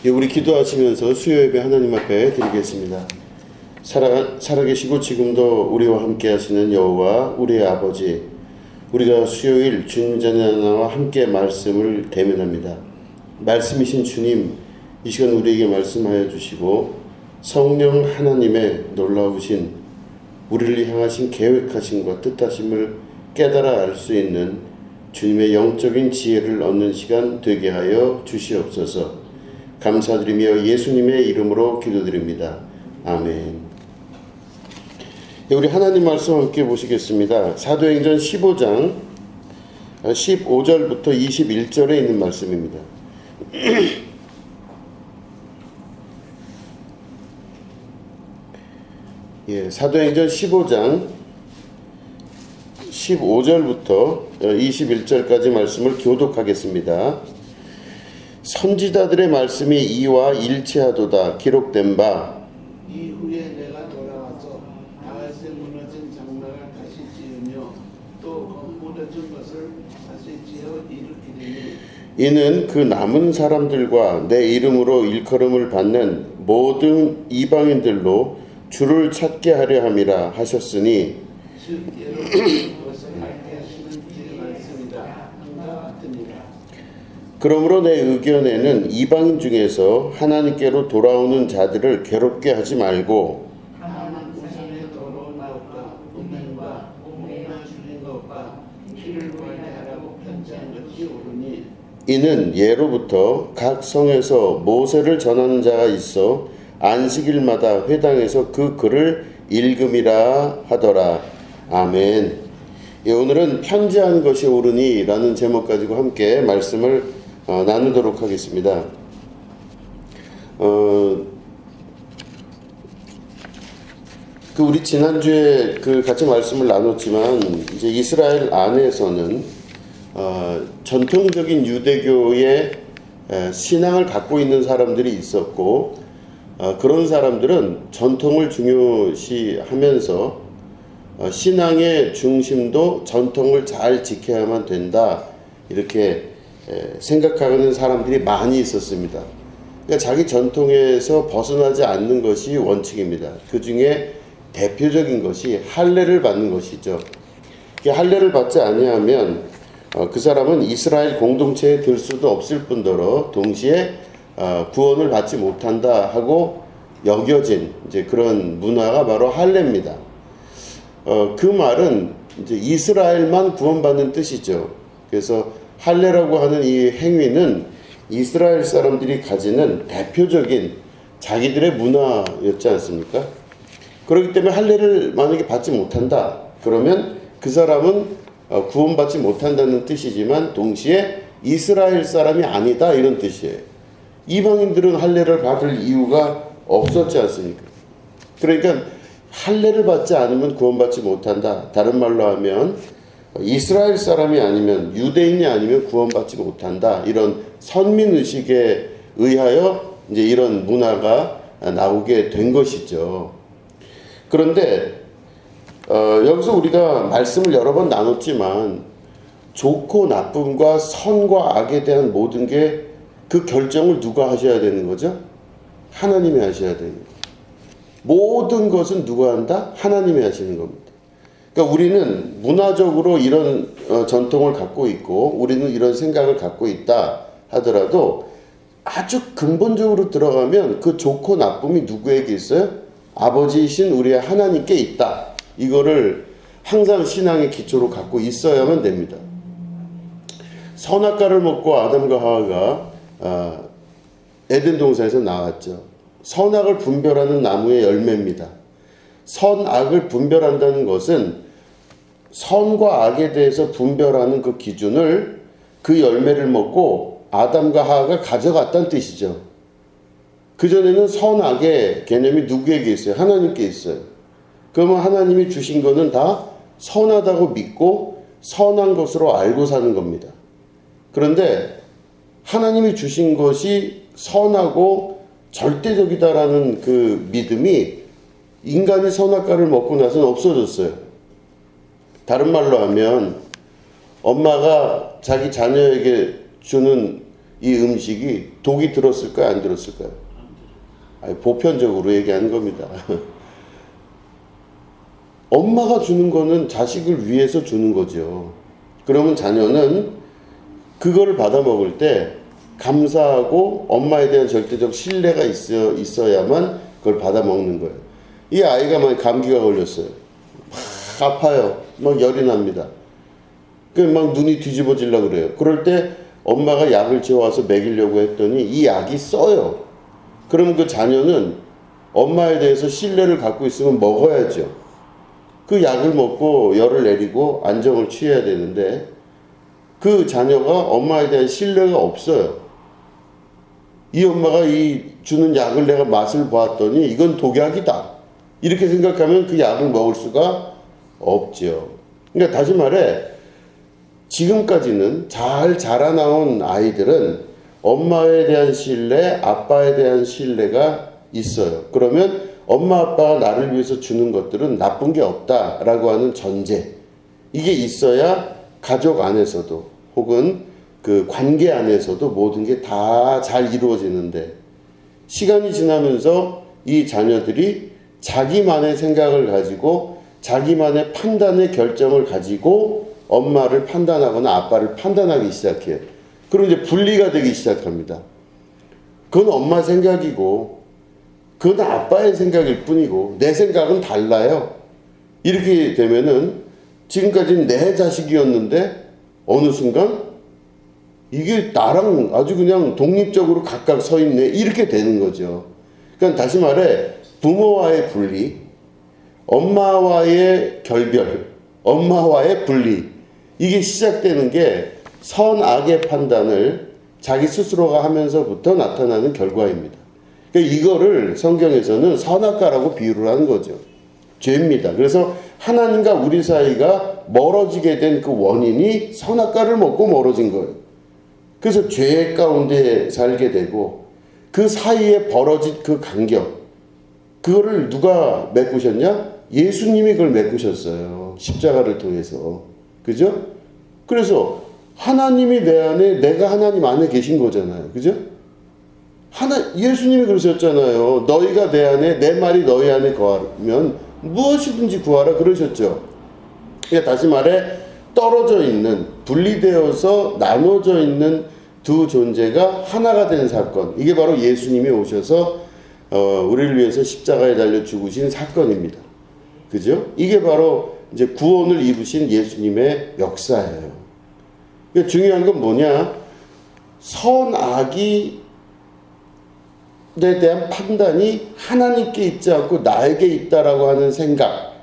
우리 기도하시면서 수요 예배 하나님 앞에 드리겠습니다. 살아계시고 지금도 우리와 함께 하시는 여호와 우리의 아버지, 우리가 수요일 주님 전에 나와 함께 말씀을 대면합니다. 말씀이신 주님, 이 시간 우리에게 말씀하여 주시고 성령 하나님의 놀라우신 우리를 향하신 계획하심과 뜻하심을 깨달아 알 수 있는 주님의 영적인 지혜를 얻는 시간 되게 하여 주시옵소서. 감사드리며 예수님의 이름으로 기도드립니다. 아멘. 우리 하나님 말씀 함께 보시겠습니다. 사도행전 15장 15절부터 21절에 있는 말씀입니다. 사도행전 15장 15절부터 21절까지 말씀을 교독하겠습니다. 선지자들의 말씀이 이와 일치하도다 기록된 바 이후에 내가 돌아와서 다윗의 무너진 장막을 다시 지으며 또 건물해준 것을 다시 지어 일으키리니 이는 그 남은 사람들과 내 이름으로 일컬음을 받는 모든 이방인들로 주를 찾게 하려 함이라 하셨으니 즉 여러분의 것을 알게 하시는 주의 말씀이다 같으니라. 그러므로 내 의견에는 이방인 중에서 하나님께로 돌아오는 자들을 괴롭게 하지 말고 다만 우상의 더러운 것과 음행과 몸에나 줄인 것과 피를 보이게 하라고 편지한 것이 옳으니 이는 예로부터 각 성에서 모세를 전하는 자가 있어 안식일마다 회당에서 그 글을 읽음이라 하더라. 아멘. 오늘은 편지한 것이 옳으니 라는 제목 가지고 함께 말씀을 나누도록 하겠습니다. 우리 지난주에 같이 말씀을 나눴지만 이제 이스라엘 안에서는 전통적인 유대교의 신앙을 갖고 있는 사람들이 있었고 그런 사람들은 전통을 중요시하면서 신앙의 중심도 전통을 잘 지켜야만 된다 이렇게 생각하는 사람들이 많이 있었습니다. 그러니까 자기 전통에서 벗어나지 않는 것이 원칙입니다. 그 중에 대표적인 것이 할례를 받는 것이죠. 할례를 받지 아니하면 그 사람은 이스라엘 공동체에 들 수도 없을 뿐더러 동시에 구원을 받지 못한다 하고 여겨진 이제 그런 문화가 바로 할례입니다. 그 말은 이제 이스라엘만 구원받는 뜻이죠. 그래서 할례라고 하는 이 행위는 이스라엘 사람들이 가지는 대표적인 자기들의 문화였지 않습니까? 그렇기 때문에 할례를 만약에 받지 못한다 그러면 그 사람은 구원받지 못한다는 뜻이지만 동시에 이스라엘 사람이 아니다 이런 뜻이에요. 이방인들은 할례를 받을 이유가 없었지 않습니까? 그러니까 할례를 받지 않으면 구원받지 못한다. 다른 말로 하면 이스라엘 사람이 아니면 유대인이 아니면 구원받지 못한다. 이런 선민의식에 의하여 이제 이런 문화가 나오게 된 것이죠. 그런데 여기서 우리가 말씀을 여러 번 나눴지만 좋고 나쁨과 선과 악에 대한 모든 게 그 결정을 누가 하셔야 되는 거죠? 하나님이 하셔야 되는 거예요. 모든 것은 누가 한다? 하나님이 하시는 겁니다. 그러니까 우리는 문화적으로 이런 전통을 갖고 있고 우리는 이런 생각을 갖고 있다 하더라도 아주 근본적으로 들어가면 그 좋고 나쁨이 누구에게 있어요? 아버지이신 우리의 하나님께 있다. 이거를 항상 신앙의 기초로 갖고 있어야만 됩니다. 선악과를 먹고 아담과 하와가 에덴 동산에서 나왔죠. 선악을 분별하는 나무의 열매입니다. 선악을 분별한다는 것은 선과 악에 대해서 분별하는 그 기준을 그 열매를 먹고 아담과 하와가 가져갔다는 뜻이죠. 그전에는 선악의 개념이 누구에게 있어요? 하나님께 있어요. 그러면 하나님이 주신 거는 다 선하다고 믿고 선한 것으로 알고 사는 겁니다. 그런데 하나님이 주신 것이 선하고 절대적이다라는 그 믿음이 인간이 선악과를 먹고 나서는 없어졌어요. 다른 말로 하면 엄마가 자기 자녀에게 주는 이 음식이 독이 들었을까요? 안 들었을까요? 아니, 보편적으로 얘기하는 겁니다. 엄마가 주는 거는 자식을 위해서 주는 거죠. 그러면 자녀는 그거를 받아 먹을 때 감사하고 엄마에 대한 절대적 신뢰가 있어야만 그걸 받아 먹는 거예요. 이 아이가 막 감기가 걸렸어요. 막 아파요. 막 열이 납니다. 막 눈이 뒤집어지려고 그래요. 그럴 때 엄마가 약을 지어와서 먹이려고 했더니 이 약이 써요. 그러면 그 자녀는 엄마에 대해서 신뢰를 갖고 있으면 먹어야죠. 그 약을 먹고 열을 내리고 안정을 취해야 되는데 그 자녀가 엄마에 대한 신뢰가 없어요. 이 엄마가 이 주는 약을 내가 맛을 보았더니 이건 독약이다. 이렇게 생각하면 그 약을 먹을 수가 없죠. 그러니까 다시 말해 지금까지는 잘 자라나온 아이들은 엄마에 대한 신뢰, 아빠에 대한 신뢰가 있어요. 그러면 엄마 아빠가 나를 위해서 주는 것들은 나쁜 게 없다라고 하는 전제. 이게 있어야 가족 안에서도 혹은 그 관계 안에서도 모든 게 다 잘 이루어지는데 시간이 지나면서 이 자녀들이 자기만의 생각을 가지고 자기만의 판단의 결정을 가지고 엄마를 판단하거나 아빠를 판단하기 시작해요. 그럼 이제 분리가 되기 시작합니다. 그건 엄마 생각이고 그건 아빠의 생각일 뿐이고 내 생각은 달라요. 이렇게 되면은 지금까지는 내 자식이었는데 어느 순간 이게 나랑 아주 그냥 독립적으로 각각 서 있네. 이렇게 되는 거죠. 그러니까 다시 말해 부모와의 분리, 엄마와의 결별, 엄마와의 분리 이게 시작되는 게 선악의 판단을 자기 스스로가 하면서부터 나타나는 결과입니다. 그러니까 이거를 성경에서는 선악과라고 비유를 하는 거죠. 죄입니다. 그래서 하나님과 우리 사이가 멀어지게 된 그 원인이 선악과를 먹고 멀어진 거예요. 그래서 죄 가운데 살게 되고 그 사이에 벌어진 그 간격 그거를 누가 메꾸셨냐? 예수님이 그걸 메꾸셨어요. 십자가를 통해서. 그죠? 그래서 하나님이 내 안에 내가 하나님 안에 계신 거잖아요. 그죠? 예수님이 그러셨잖아요. 너희가 내 안에 내 말이 너희 안에 거하면 무엇이든지 구하라 그러셨죠. 그러니까 다시 말해 떨어져 있는 분리되어서 나눠져 있는 두 존재가 하나가 된 사건. 이게 바로 예수님이 오셔서 우리를 위해서 십자가에 달려 죽으신 사건입니다. 그죠? 이게 바로 이제 구원을 이루신 예수님의 역사예요. 그러니까 중요한 건 뭐냐? 선악이 에 대한 판단이 하나님께 있지 않고 나에게 있다라고 하는 생각.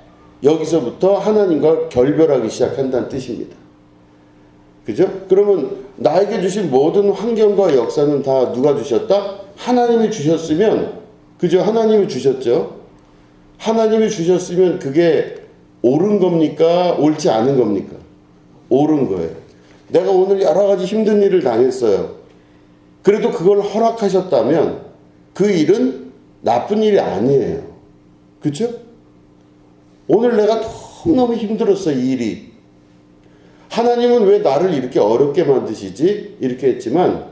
여기서부터 하나님과 결별하기 시작한다는 뜻입니다. 그죠? 그러면 나에게 주신 모든 환경과 역사는 다 누가 주셨다? 하나님이 주셨으면, 그죠? 하나님이 주셨죠? 하나님이 주셨으면 그게 옳은 겁니까? 옳지 않은 겁니까? 옳은 거예요. 내가 오늘 여러 가지 힘든 일을 당했어요. 그래도 그걸 허락하셨다면 그 일은 나쁜 일이 아니에요. 그쵸? 오늘 내가 너무너무 힘들었어, 이 일이. 하나님은 왜 나를 이렇게 어렵게 만드시지? 이렇게 했지만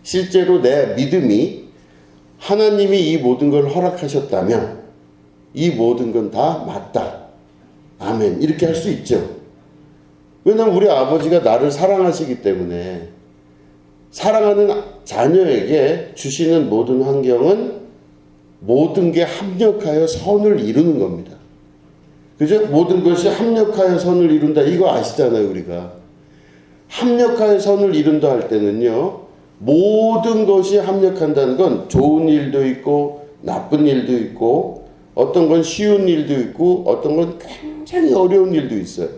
실제로 내 믿음이 하나님이 이 모든 걸 허락하셨다면 이 모든 건 다 맞다. 아멘. 이렇게 할 수 있죠. 왜냐하면 우리 아버지가 나를 사랑하시기 때문에 사랑하는 자녀에게 주시는 모든 환경은 모든 게 합력하여 선을 이루는 겁니다. 그죠? 모든 것이 합력하여 선을 이룬다. 이거 아시잖아요, 우리가. 합력하여 선을 이룬다 할 때는요, 모든 것이 합력한다는 건 좋은 일도 있고, 나쁜 일도 있고, 어떤 건 쉬운 일도 있고, 어떤 건 굉장히 어려운 일도 있어요.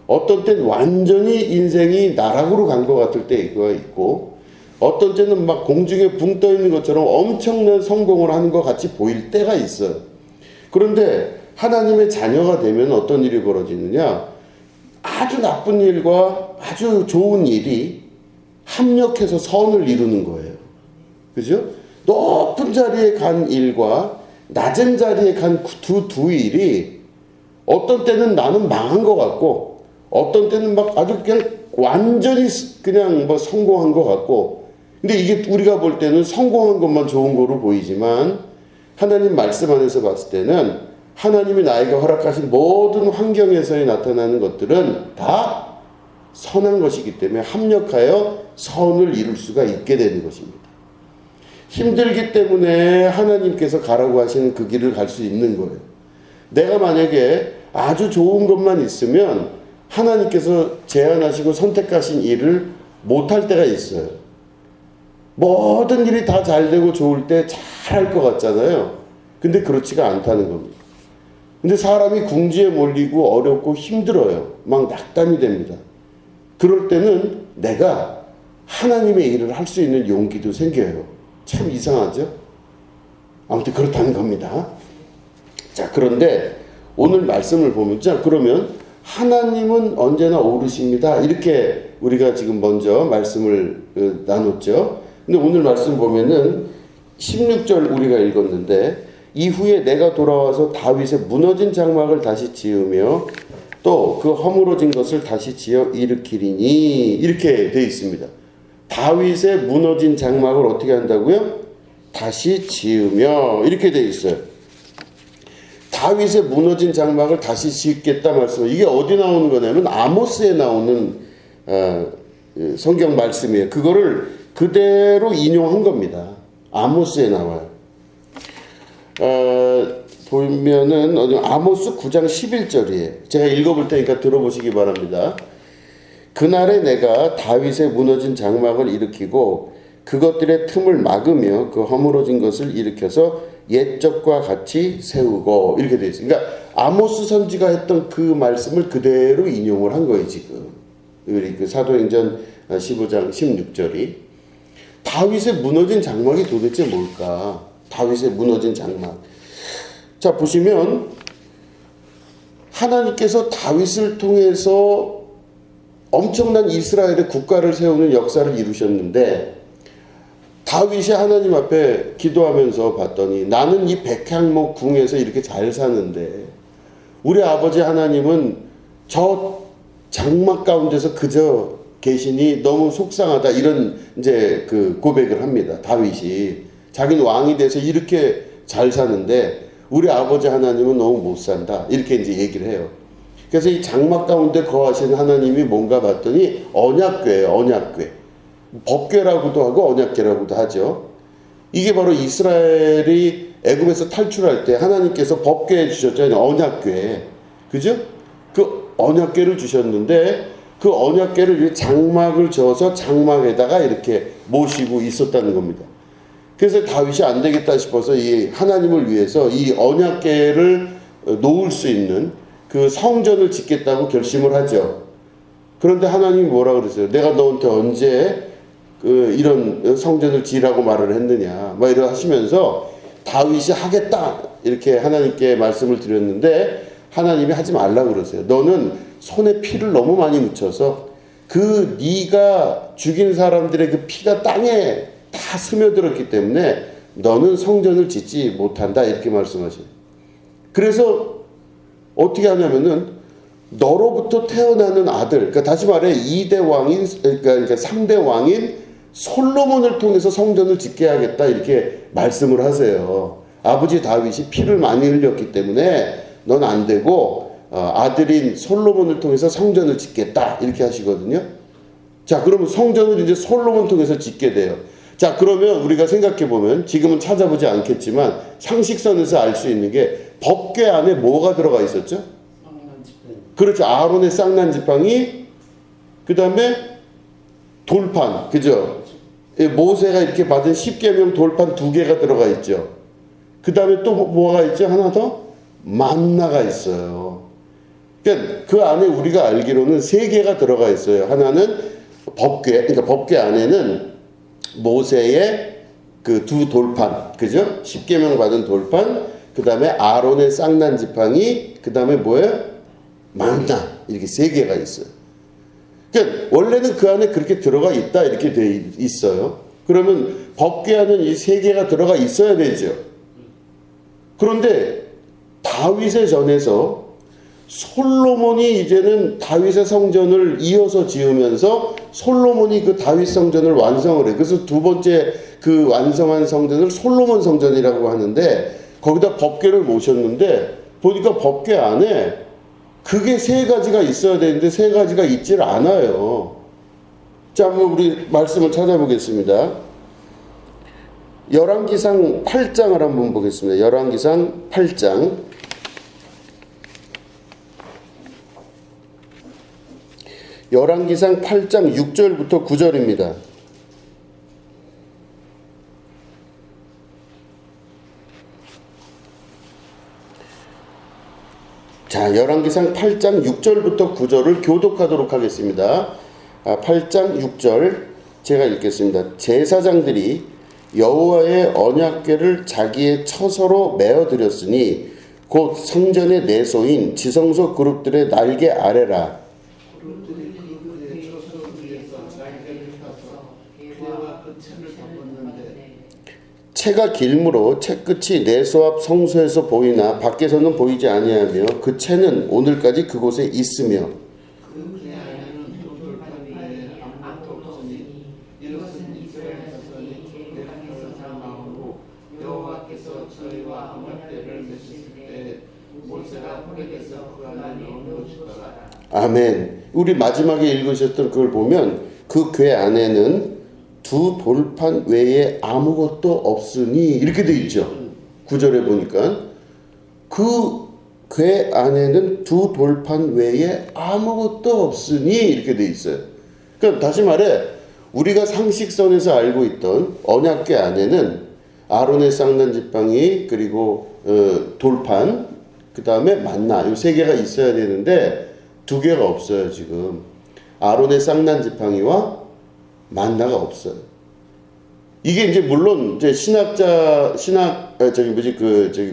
어떤 때는 완전히 인생이 나락으로 간 것 같을 때가 있고, 어떤 때는 막 공중에 붕 떠 있는 것처럼 엄청난 성공을 하는 것 같이 보일 때가 있어요. 그런데 하나님의 자녀가 되면 어떤 일이 벌어지느냐? 아주 나쁜 일과 아주 좋은 일이 합력해서 선을 이루는 거예요. 그죠? 높은 자리에 간 일과 낮은 자리에 간 두 일이 어떤 때는 나는 망한 것 같고 어떤 때는 막 아주 그냥 완전히 그냥 뭐 성공한 것 같고, 근데 이게 우리가 볼 때는 성공한 것만 좋은 거로 보이지만 하나님 말씀 안에서 봤을 때는 하나님이 나에게 허락하신 모든 환경에서의 나타나는 것들은 다 선한 것이기 때문에 합력하여 선을 이룰 수가 있게 되는 것입니다. 힘들기 때문에 하나님께서 가라고 하시는 그 길을 갈 수 있는 거예요. 내가 만약에 아주 좋은 것만 있으면 하나님께서 제안하시고 선택하신 일을 못할 때가 있어요. 모든 일이 다 잘 되고 좋을 때 잘할 것 같잖아요. 근데 그렇지가 않다는 겁니다. 근데 사람이 궁지에 몰리고 어렵고 힘들어요. 막 낙담이 됩니다. 그럴 때는 내가 하나님의 일을 할 수 있는 용기도 생겨요. 참 이상하죠? 아무튼 그렇다는 겁니다. 자, 그런데 오늘 말씀을 보면, 자, 그러면 하나님은 언제나 옳으십니다. 이렇게 우리가 지금 먼저 말씀을 나눴죠. 근데 오늘 말씀 보면은 16절 우리가 읽었는데, 이후에 내가 돌아와서 다윗의 무너진 장막을 다시 지으며 또 그 허물어진 것을 다시 지어 일으키리니, 이렇게 되어 있습니다. 다윗의 무너진 장막을 어떻게 한다고요? 다시 지으며, 이렇게 되어 있어요. 다윗의 무너진 장막을 다시 짓겠다 말씀. 이게 어디 나오는 거냐면 아모스에 나오는 성경 말씀이에요. 그거를 그대로 인용한 겁니다. 아모스에 나와요. 보면은 아모스 9장 11절이에요. 제가 읽어볼 테니까 들어보시기 바랍니다. 그날에 내가 다윗의 무너진 장막을 일으키고 그것들의 틈을 막으며 그 허물어진 것을 일으켜서 옛적과 같이 세우고, 이렇게 되어 있어요. 그러니까 아모스 선지가 했던 그 말씀을 그대로 인용을 한 거예요. 지금 우리 그 사도행전 15장 16절이 다윗의 무너진 장막이 도대체 뭘까? 다윗의 무너진 장막. 자, 보시면 하나님께서 다윗을 통해서 엄청난 이스라엘의 국가를 세우는 역사를 이루셨는데, 다윗이 하나님 앞에 기도하면서 봤더니 나는 이 백향목 궁에서 이렇게 잘 사는데 우리 아버지 하나님은 저 장막 가운데서 그저 계시니 너무 속상하다, 이런 이제 그 고백을 합니다. 다윗이 자기는 왕이 돼서 이렇게 잘 사는데 우리 아버지 하나님은 너무 못 산다, 이렇게 이제 얘기를 해요. 그래서 이 장막 가운데 거하시는 하나님이 뭔가 봤더니 언약궤예요. 언약궤. 법궤라고도 하고 언약궤라고도 하죠. 이게 바로 이스라엘이 애굽에서 탈출할 때 하나님께서 법궤 주셨잖아요. 언약궤. 그죠? 그 언약궤를 주셨는데 그 언약궤를 장막을 지어서 장막에다가 이렇게 모시고 있었다는 겁니다. 그래서 다윗이 안 되겠다 싶어서 이 하나님을 위해서 이 언약궤를 놓을 수 있는 그 성전을 짓겠다고 결심을 하죠. 그런데 하나님이 뭐라 그러세요? 내가 너한테 언제 이런 성전을 지으라고 말을 했느냐, 막 이러 하시면서 다윗이 하겠다, 이렇게 하나님께 말씀을 드렸는데 하나님이 하지 말라 그러세요. 너는 손에 피를 너무 많이 묻혀서 그 네가 죽인 사람들의 그 피가 땅에 다 스며들었기 때문에 너는 성전을 짓지 못한다, 이렇게 말씀하셔요. 그래서 어떻게 하냐면은 너로부터 태어나는 아들, 그러니까 다시 말해 2대 왕인, 그러니까 3대 왕인 솔로몬을 통해서 성전을 짓게 하겠다, 이렇게 말씀을 하세요. 아버지 다윗이 피를 많이 흘렸기 때문에 넌 안 되고 아들인 솔로몬을 통해서 성전을 짓겠다, 이렇게 하시거든요. 자, 그러면 성전을 이제 솔로몬 통해서 짓게 돼요. 자, 그러면 우리가 생각해 보면 지금은 찾아보지 않겠지만 상식선에서 알 수 있는 게 법궤 안에 뭐가 들어가 있었죠? 그렇죠. 아론의 쌍난 지팡이, 그 다음에 돌판, 그죠? 모세가 이렇게 받은 10계명 돌판 2개가 들어가 있죠. 그 다음에 또 뭐가 있죠? 하나 더? 만나가 있어요. 그러니까 그 안에 우리가 알기로는 3개가 들어가 있어요. 하나는 법궤, 그러니까 법궤 안에는 모세의 그 2 돌판, 그죠? 10계명 받은 돌판, 그 다음에 아론의 쌍난 지팡이, 그 다음에 뭐예요? 만나, 이렇게 3개가 있어요. 그러니까 원래는 그 안에 그렇게 들어가 있다, 이렇게 돼 있어요. 그러면 법궤 안은 이 3개가 들어가 있어야 되죠. 그런데 다윗의 전에서 솔로몬이 이제는 다윗의 성전을 이어서 지으면서 솔로몬이 그 다윗 성전을 완성을 해. 그래서 두 번째 그 완성한 성전을 솔로몬 성전이라고 하는데 거기다 법궤를 모셨는데 보니까 법궤 안에 그게 세 가지가 있어야 되는데 세 가지가 있질 않아요. 자, 한번 우리 말씀을 찾아보겠습니다. 열왕기상 8장을 한번 보겠습니다. 열왕기상 8장. 열왕기상 8장 6절부터 9절입니다. 자, 열왕기상 8장 6절부터 9절을 교독하도록 하겠습니다. 8장 6절 제가 읽겠습니다. 제사장들이 여호와의 언약궤를 자기의 처소로 메어드렸으니 곧 성전의 내소인 지성소 그룹들의 날개 아래라. 그룹들이 그의 처소 위에서 날개를 펴서 궤와 그 채를 덮었는데 채가 길므로 채끝이 내소 앞 성소에서 보이나 밖에서는 보이지 아니하며 그 채는 오늘까지 그곳에 있으며 그 궤 안에는 두 돌판 위에 아무것도 없으니 이것은 이스라엘 자손이 내방에서 나오고 여호와께서 저희와 언약궤를 맺으실 때 모세가 호렙에서 그 안에 넣은 것이더라. 아멘. 우리 마지막에 읽으셨던 그걸 보면 그 궤 안에는 두 돌판 외에 아무것도 없으니 이렇게 돼 있죠. 9절에 보니까 그 궤 안에는 두 돌판 외에 아무것도 없으니 이렇게 돼 있어요. 그러니까 다시 말해 우리가 상식선에서 알고 있던 언약궤 안에는 아론의 쌍난 지팡이 그리고 돌판 그 다음에 만나 이 세 개가 있어야 되는데 두 개가 없어요. 지금 아론의 쌍난 지팡이와 만나가 없어요. 이게 이제 물론 이제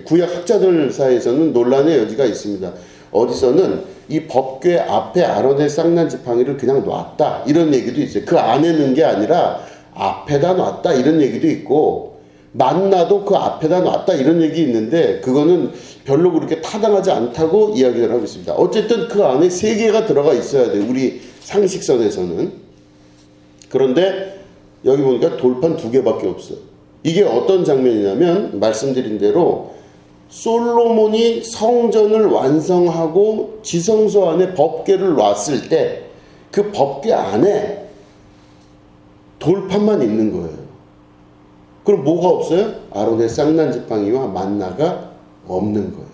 구약 학자들 사이에서는 논란의 여지가 있습니다. 어디서는 이 법궤 앞에 아론의 쌍난 지팡이를 그냥 놨다 이런 얘기도 있어요. 그 안에 넣은 게 아니라 앞에다 놨다 이런 얘기도 있고 만나도 그 앞에다 놨다 이런 얘기 있는데 그거는 별로 그렇게 타당하지 않다고 이야기를 하고 있습니다. 어쨌든 그 안에 세 개가 들어가 있어야 돼요. 우리 상식선에서는. 그런데 여기 보니까 돌판 두 개밖에 없어요. 이게 어떤 장면이냐면 말씀드린 대로 솔로몬이 성전을 완성하고 지성소 안에 법궤를 놨을 때 그 법궤 안에 돌판만 있는 거예요. 그럼 뭐가 없어요? 아론의 쌍난 지팡이와 만나가 없는 거예요.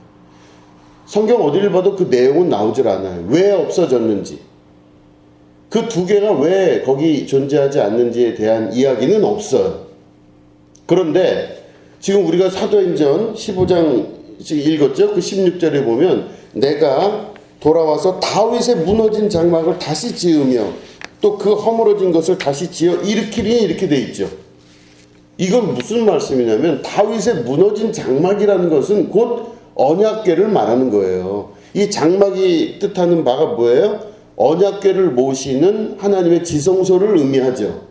성경 어디를 봐도 그 내용은 나오질 않아요. 왜 없어졌는지. 그 두 개가 왜 거기 존재하지 않는지에 대한 이야기는 없어요. 그런데 지금 우리가 사도행전 15장 읽었죠? 그 16절에 보면 내가 돌아와서 다윗의 무너진 장막을 다시 지으며 또 그 허물어진 것을 다시 지어 일으키리니 이렇게 돼 있죠. 이건 무슨 말씀이냐면 다윗의 무너진 장막이라는 것은 곧 언약궤를 말하는 거예요. 이 장막이 뜻하는 바가 뭐예요? 언약궤를 모시는 하나님의 지성소를 의미하죠.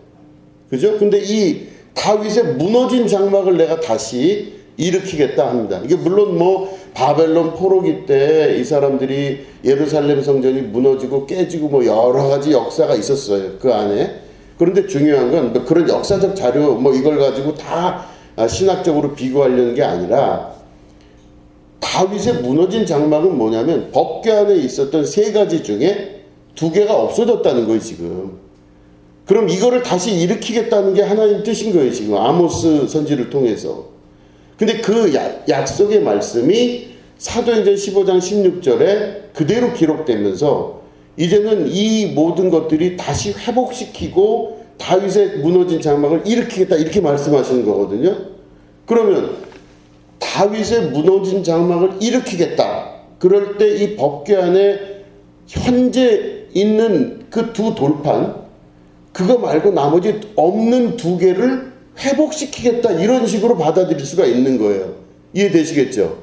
그죠? 근데 이 다윗의 무너진 장막을 내가 다시 일으키겠다 합니다. 이게 물론 뭐 바벨론 포로기 때 이 사람들이 예루살렘 성전이 무너지고 깨지고 뭐 여러 가지 역사가 있었어요. 그 안에. 그런데 중요한 건 그런 역사적 자료 뭐 이걸 가지고 다 신학적으로 비교하려는 게 아니라 다윗의 무너진 장막은 뭐냐면 법궤 안에 있었던 세 가지 중에 두 개가 없어졌다는 거예요, 지금. 그럼 이거를 다시 일으키겠다는 게 하나님 뜻인 거예요, 지금. 아모스 선지를 통해서. 근데 그 약속의 말씀이 사도행전 15장 16절에 그대로 기록되면서 이제는 이 모든 것들이 다시 회복시키고 다윗의 무너진 장막을 일으키겠다 이렇게 말씀하시는 거거든요. 그러면 다윗의 무너진 장막을 일으키겠다. 그럴 때 이 법궤 안에 현재 있는 그 두 돌판 그거 말고 나머지 없는 두 개를 회복시키겠다 이런 식으로 받아들일 수가 있는 거예요. 이해되시겠죠?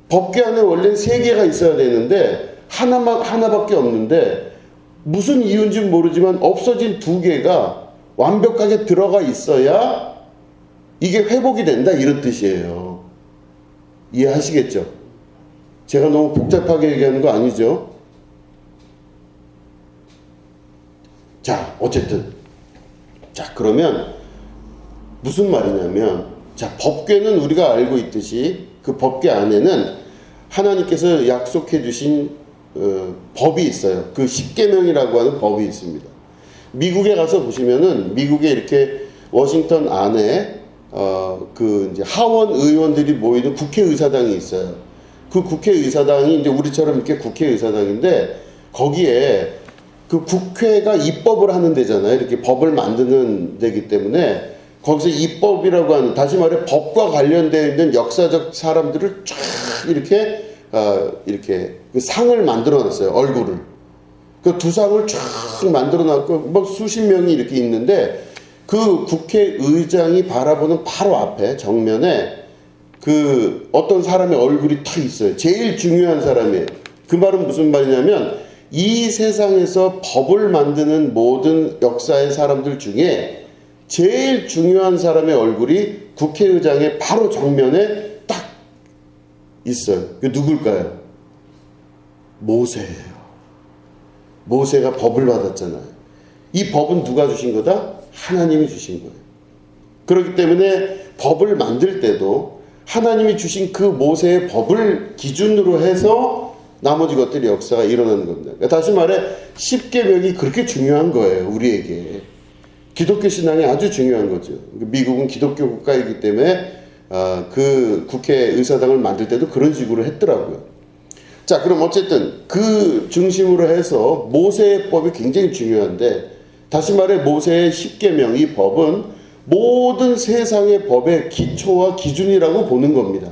법궤 안에 원래 세 개가 있어야 되는데 하나밖에 없는데 무슨 이유인지 모르지만 없어진 두 개가 완벽하게 들어가 있어야 이게 회복이 된다 이런 뜻이에요. 이해하시겠죠? 제가 너무 복잡하게 얘기하는 거 아니죠? 자, 어쨌든. 자, 그러면 무슨 말이냐면, 자, 법궤는 우리가 알고 있듯이 그 법궤 안에는 하나님께서 약속해 주신 법이 있어요. 그 십계명이라고 하는 법이 있습니다. 미국에 가서 보시면은 미국에 이렇게 워싱턴 안에 그 이제 하원 의원들이 모이는 국회의사당이 있어요. 그 국회의사당이 이제 우리처럼 이렇게 국회의사당인데 거기에 그 국회가 입법을 하는 데잖아요. 이렇게 법을 만드는 데기 때문에 거기서 입법이라고 하는, 다시 말해 법과 관련되어 있는 역사적 사람들을 쫙 이렇게 이렇게 그 상을 만들어 놨어요. 얼굴을. 그 두 상을 쫙 만들어 놨고 뭐 수십 명이 이렇게 있는데 그 국회의장이 바라보는 바로 앞에 정면에 그 어떤 사람의 얼굴이 탁 있어요. 제일 중요한 사람이에요. 그 말은 무슨 말이냐면 이 세상에서 법을 만드는 모든 역사의 사람들 중에 제일 중요한 사람의 얼굴이 국회의장의 바로 정면에 딱 있어요. 그 누굴까요? 모세예요. 모세가 법을 받았잖아요. 이 법은 누가 주신 거다? 하나님이 주신 거예요. 그렇기 때문에 법을 만들 때도 하나님이 주신 그 모세의 법을 기준으로 해서 나머지 것들이 역사가 일어나는 겁니다. 그러니까 다시 말해 십계명이 그렇게 중요한 거예요. 우리에게. 기독교 신앙이 아주 중요한 거죠. 미국은 기독교 국가이기 때문에 그 국회의사당을 만들 때도 그런 식으로 했더라고요. 자, 그럼 어쨌든 그 중심으로 해서 모세의 법이 굉장히 중요한데, 다시 말해 모세의 십계명, 이 법은 모든 세상의 법의 기초와 기준이라고 보는 겁니다.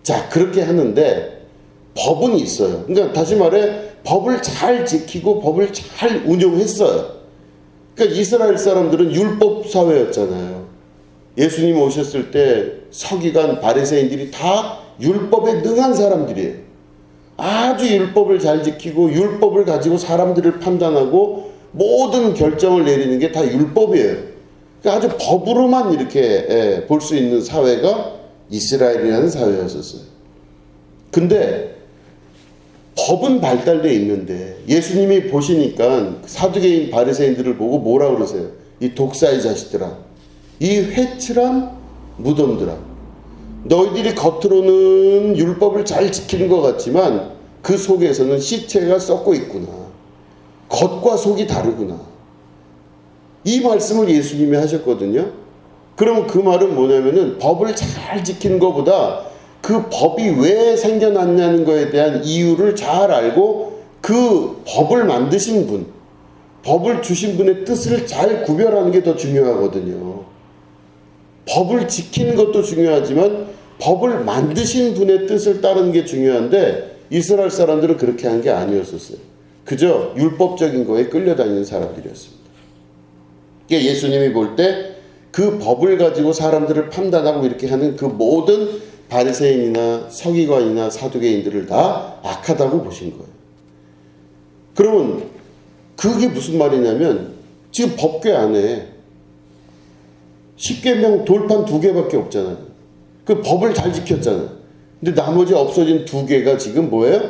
자, 그렇게 하는데 법은 있어요. 그러니까 다시 말해 법을 잘 지키고 법을 잘 운용했어요. 그러니까 이스라엘 사람들은 율법 사회였잖아요. 예수님 오셨을 때 서기관 바리새인들이 다 율법에 능한 사람들이에요. 아주 율법을 잘 지키고 율법을 가지고 사람들을 판단하고 모든 결정을 내리는 게 다 율법이에요. 그러니까 아주 법으로만 이렇게 볼 수 있는 사회가 이스라엘이라는 사회였었어요. 근데 법은 발달되어 있는데 예수님이 보시니까 사두개인 바리새인들을 보고 뭐라 그러세요? 이 독사의 자식들아, 이 회칠한 무덤들아, 너희들이 겉으로는 율법을 잘 지키는 것 같지만 그 속에서는 시체가 썩고 있구나. 겉과 속이 다르구나. 이 말씀을 예수님이 하셨거든요. 그럼 그 말은 뭐냐면은 법을 잘 지키는 것보다 그 법이 왜 생겨났냐는 것에 대한 이유를 잘 알고 그 법을 만드신 분, 법을 주신 분의 뜻을 잘 구별하는 게 더 중요하거든요. 법을 지키는 것도 중요하지만 법을 만드신 분의 뜻을 따르는 게 중요한데 이스라엘 사람들은 그렇게 한 게 아니었었어요. 그저 율법적인 거에 끌려다니는 사람들이었습니다. 그러니까 예수님이 볼 때 그 법을 가지고 사람들을 판단하고 이렇게 하는 그 모든 바리새인이나 서기관이나 사두개인들을 다 악하다고 보신 거예요. 그러면 그게 무슨 말이냐면 지금 법궤 안에 십계명 돌판 2개밖에 없잖아요. 그 법을 잘 지켰잖아요. 근데 나머지 없어진 2개가 지금 뭐예요?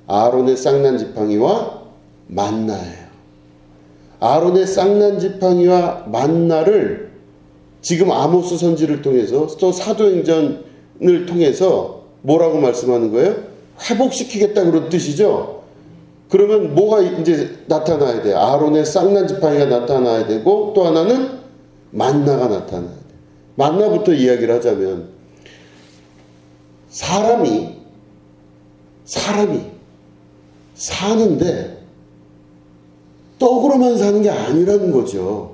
아론의 쌍난 지팡이와 만나예요. 아론의 쌍난 지팡이와 만나를 지금 아모스 선지를 통해서 또 사도행전을 통해서 뭐라고 말씀하는 거예요? 회복시키겠다 그런 뜻이죠. 그러면 뭐가 이제 나타나야 돼요? 아론의 쌍난 지팡이가 나타나야 되고 또 하나는 만나가 나타나야 돼요. 만나부터 이야기를 하자면 사람이 사는데 떡으로만 사는 게 아니라는 거죠.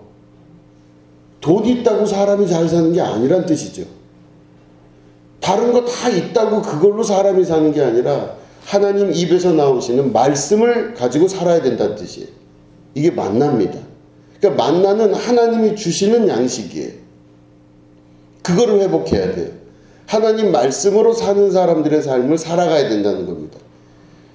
돈 있다고 사람이 잘 사는 게 아니란 뜻이죠. 다른 거 다 있다고 그걸로 사람이 사는 게 아니라 하나님 입에서 나오시는 말씀을 가지고 살아야 된다는 뜻이에요. 이게 만나입니다. 그러니까 만나는 하나님이 주시는 양식이에요. 그거를 회복해야 돼요. 하나님 말씀으로 사는 사람들의 삶을 살아가야 된다는 겁니다.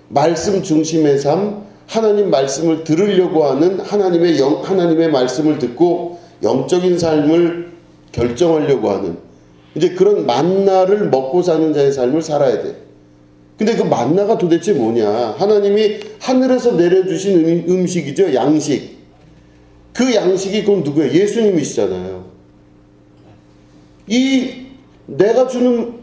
말씀 중심의 삶, 하나님 말씀을 들으려고 하는 하나님의 말씀을 듣고 영적인 삶을 결정하려고 하는 이제 그런 만나를 먹고 사는 자의 삶을 살아야 돼. 근데 그 만나가 도대체 뭐냐? 하나님이 하늘에서 내려주신 음식이죠. 양식. 그 양식이 그건 누구예요? 예수님이시잖아요. 내가 주는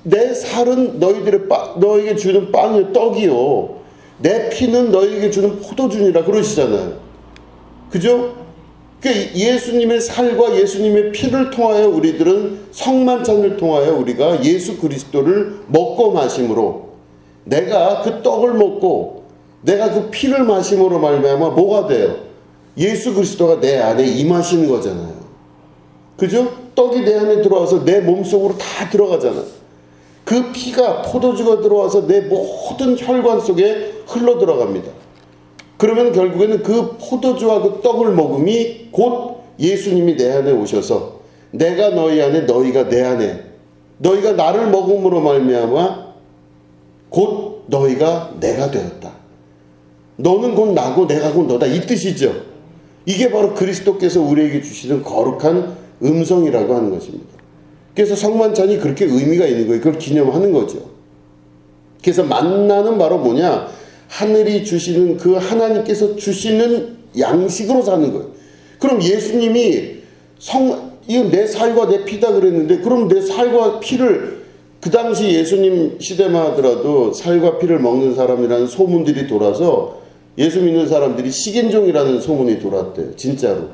내 살은 너에게 주는 빵이요 떡이요. 내 피는 너에게 주는 포도주니라 그러시잖아요. 그죠? 그러니까 예수님의 살과 예수님의 피를 통하여 우리들은 성만찬을 통하여 우리가 예수 그리스도를 먹고 마심으로 내가 그 떡을 먹고 내가 그 피를 마심으로 말미암아 뭐가 돼요? 예수 그리스도가 내 안에 임하시는 거잖아요. 그죠? 떡이 내 안에 들어와서 내 몸속으로 다 들어가잖아요. 그 피가 포도주가 들어와서 내 모든 혈관 속에 흘러 들어갑니다. 그러면 결국에는 그 포도주와 그 떡을 먹음이 곧 예수님이 내 안에 오셔서 내가 너희 안에 너희가 내 안에 너희가 나를 먹음으로 말미암아 곧 너희가 내가 되었다. 너는 곧 나고 내가 곧 너다 이 뜻이죠. 이게 바로 그리스도께서 우리에게 주시는 거룩한 음성이라고 하는 것입니다. 그래서 성만찬이 그렇게 의미가 있는 거예요. 그걸 기념하는 거죠. 그래서 만나는 바로 뭐냐? 하늘이 주시는 그 하나님께서 주시는 양식으로 사는 거예요. 그럼 예수님이 이건 내 살과 내 피다 그랬는데 그럼 내 살과 피를 그 당시 예수님 시대만 하더라도 살과 피를 먹는 사람이라는 소문들이 돌아서 예수 믿는 사람들이 식인종이라는 소문이 돌았대요. 진짜로.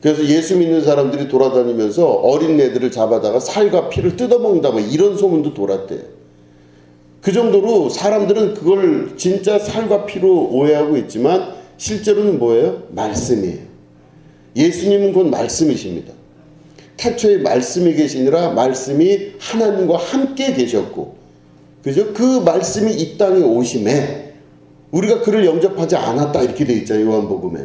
그래서 예수 믿는 사람들이 돌아다니면서 어린애들을 잡아다가 살과 피를 뜯어먹는다 뭐 이런 소문도 돌았대요. 그 정도로 사람들은 그걸 진짜 살과 피로 오해하고 있지만 실제로는 뭐예요? 말씀이에요. 예수님은 곧 말씀이십니다. 태초에 말씀이 계시니라 말씀이 하나님과 함께 계셨고 그죠? 그 말씀이 이 땅에 오심에 우리가 그를 영접하지 않았다 이렇게 돼 있잖아요. 요한복음에.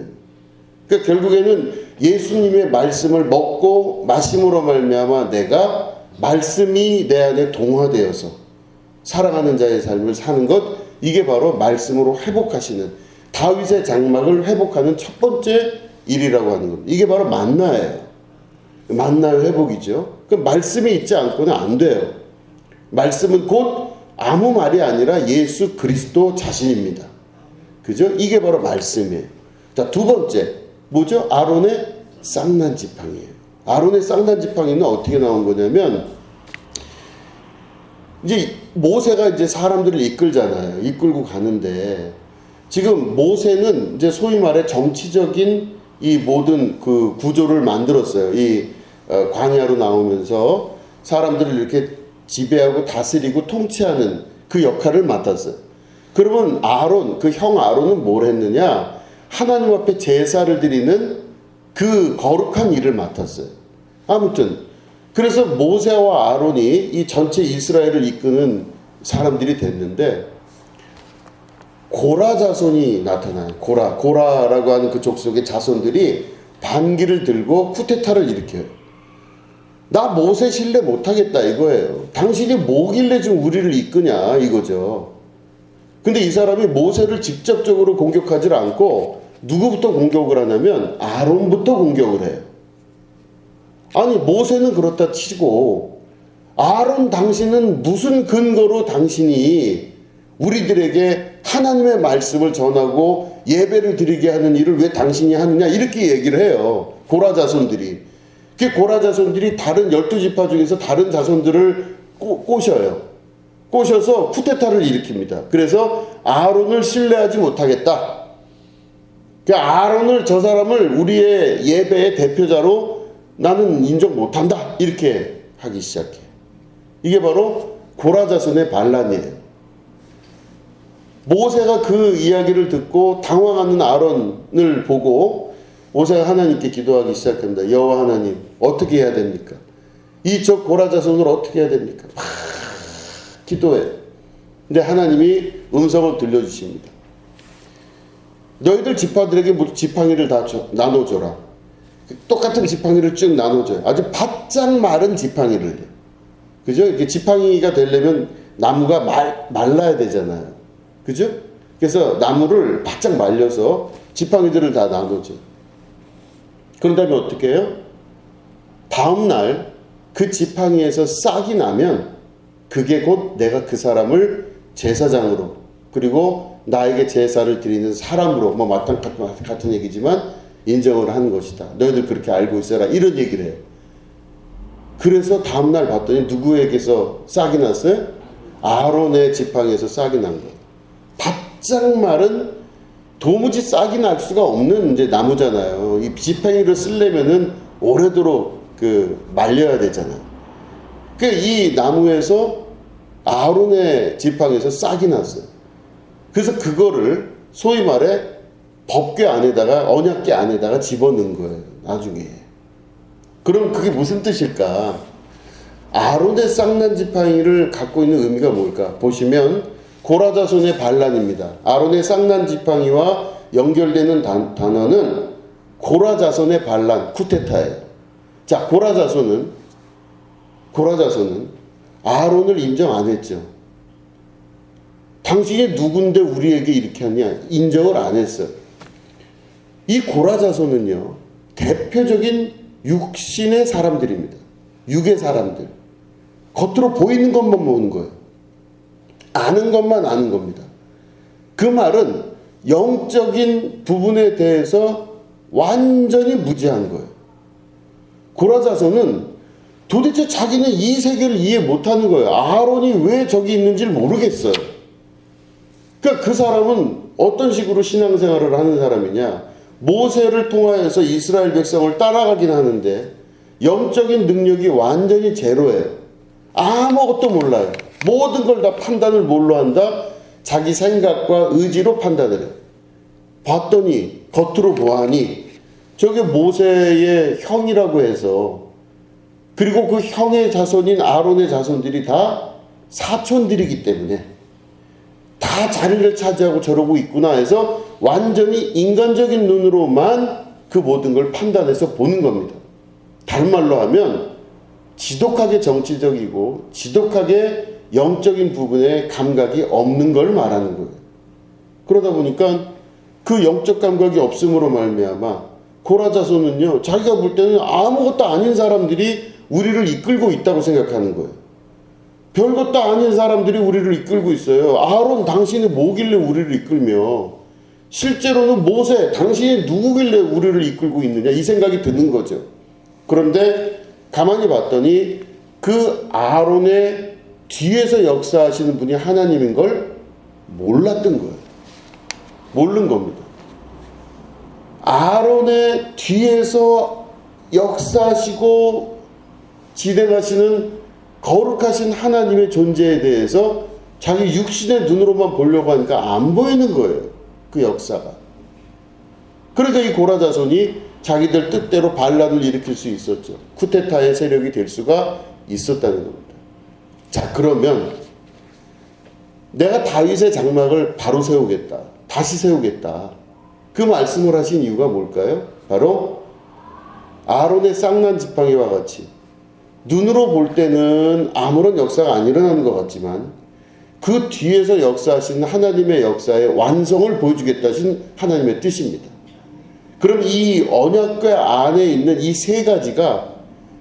그러니까 결국에는 예수님의 말씀을 먹고 마심으로 말미암아 내가 말씀이 내 안에 동화되어서 사랑하는 자의 삶을 사는 것 이게 바로 말씀으로 회복하시는 다윗의 장막을 회복하는 첫 번째 일이라고 하는 겁니다. 이게 바로 만나예요. 만나의 회복이죠. 그 말씀이 있지 않고는 안 돼요. 말씀은 곧 아무 말이 아니라 예수 그리스도 자신입니다. 그죠? 이게 바로 말씀이에요. 자, 두 번째 뭐죠? 아론의 쌍난 지팡이에요. 아론의 쌍난 지팡이는 어떻게 나온 거냐면 이제 모세가 이제 사람들을 이끌잖아요. 이끌고 가는데 지금 모세는 이제 소위 말해 정치적인 이 모든 그 구조를 만들었어요. 이 광야로 나오면서 사람들을 이렇게 지배하고 다스리고 통치하는 그 역할을 맡았어요. 그러면 아론, 그 형 아론은 뭘 했느냐? 하나님 앞에 제사를 드리는 그 거룩한 일을 맡았어요. 아무튼 그래서 모세와 아론이 이 전체 이스라엘을 이끄는 사람들이 됐는데 고라 자손이 나타나요. 고라라고 하는 그 족속의 자손들이 반기를 들고 쿠데타를 일으켜요. 나 모세 신뢰 못하겠다 이거예요. 당신이 뭐길래 지금 우리를 이끄냐 이거죠. 근데 이 사람이 모세를 직접적으로 공격하지 않고 누구부터 공격을 하냐면 아론부터 공격을 해요. 아니 모세는 그렇다 치고 아론 당신은 무슨 근거로 당신이 우리들에게 하나님의 말씀을 전하고 예배를 드리게 하는 일을 왜 당신이 하느냐 이렇게 얘기를 해요. 고라 자손들이. 그 고라 자손들이 다른 12지파 중에서 다른 자손들을 꼬셔요. 꼬셔서 쿠데타를 일으킵니다. 그래서 아론을 신뢰하지 못하겠다. 그 아론을 저 사람을 우리의 예배의 대표자로 나는 인정 못한다 이렇게 하기 시작해. 이게 바로 고라 자손의 반란이에요. 모세가 그 이야기를 듣고 당황하는 아론을 보고 모세가 하나님께 기도하기 시작합니다. 여호와 하나님 어떻게 해야 됩니까? 이 저 고라 자손을 어떻게 해야 됩니까? 막 기도해. 근데 하나님이 음성을 들려주십니다. 너희들 지파들에게 지팡이를 다 나눠줘라. 똑같은 지팡이를 쭉 나눠줘요. 아주 바짝 마른 지팡이를 해요. 그죠? 이렇게 지팡이가 되려면 나무가 말라야 되잖아요. 그죠? 그래서 나무를 바짝 말려서 지팡이들을 다 나눠줘요. 그런 다음에 어떻게 해요? 다음날 그 지팡이에서 싹이 나면 그게 곧 내가 그 사람을 제사장으로, 그리고 나에게 제사를 드리는 사람으로, 뭐 같은 얘기지만 인정을 하는 것이다. 너희들 그렇게 알고 있어라. 이런 얘기를 해요. 그래서 다음날 봤더니 누구에게서 싹이 났어요? 아론의 지팡이에서 싹이 난 거예요. 바짝 마른 도무지 싹이 날 수가 없는 이제 나무잖아요. 이 지팡이를 쓰려면은 오래도록 말려야 되잖아요. 이 나무에서 아론의 지팡이에서 싹이 났어요. 그래서 그거를 소위 말해 법궤 안에다가, 언약궤 안에다가 집어넣은 거예요. 나중에. 그럼 그게 무슨 뜻일까? 아론의 쌍난 지팡이를 갖고 있는 의미가 뭘까? 보시면 고라 자손의 반란입니다. 아론의 쌍난 지팡이와 연결되는 단어는 고라 자손의 반란, 쿠데타예요. 자, 고라 자손은 아론을 인정 안 했죠. 당신이 누군데 우리에게 이렇게 하냐? 인정을 안 했어요. 이 고라 자손은요, 대표적인 육신의 사람들입니다. 육의 사람들. 겉으로 보이는 것만 보는 거예요. 아는 것만 아는 겁니다. 그 말은 영적인 부분에 대해서 완전히 무지한 거예요. 고라 자손은 도대체 자기는 이 세계를 이해 못하는 거예요. 아론이 왜 저기 있는지를 모르겠어요. 그러니까 그 사람은 어떤 식으로 신앙생활을 하는 사람이냐? 모세를 통하여서 이스라엘 백성을 따라가긴 하는데 영적인 능력이 완전히 제로예요. 아무것도 몰라요. 모든 걸 다 판단을 뭘로 한다? 자기 생각과 의지로 판단을 해요. 봤더니, 겉으로 보아하니 저게 모세의 형이라고 해서, 그리고 그 형의 자손인 아론의 자손들이 다 사촌들이기 때문에 다 자리를 차지하고 저러고 있구나 해서 완전히 인간적인 눈으로만 그 모든 걸 판단해서 보는 겁니다. 다른 말로 하면 지독하게 정치적이고 지독하게 영적인 부분에 감각이 없는 걸 말하는 거예요. 그러다 보니까 그 영적 감각이 없음으로 말미암아 고라 자손은요, 자기가 볼 때는 아무것도 아닌 사람들이 우리를 이끌고 있다고 생각하는 거예요. 별것도 아닌 사람들이 우리를 이끌고 있어요. 아론, 당신이 뭐길래 우리를 이끌며, 실제로는 모세, 당신이 누구길래 우리를 이끌고 있느냐, 이 생각이 드는 거죠. 그런데 가만히 봤더니 그 아론의 뒤에서 역사하시는 분이 하나님인 걸 몰랐던 거예요. 모르는 겁니다. 아론의 뒤에서 역사하시고 진행하시는 거룩하신 하나님의 존재에 대해서 자기 육신의 눈으로만 보려고 하니까 안 보이는 거예요. 그 역사가. 그러니까 이 고라 자손이 자기들 뜻대로 반란을 일으킬 수 있었죠. 쿠데타의 세력이 될 수가 있었다는 겁니다. 자, 그러면 내가 다윗의 장막을 바로 세우겠다. 다시 세우겠다. 그 말씀을 하신 이유가 뭘까요? 바로 아론의 쌍난 지팡이와 같이 눈으로 볼 때는 아무런 역사가 안 일어나는 것 같지만 그 뒤에서 역사하시는 하나님의 역사의 완성을 보여주겠다 하신 하나님의 뜻입니다. 그럼 이 언약궤 안에 있는 이 세 가지가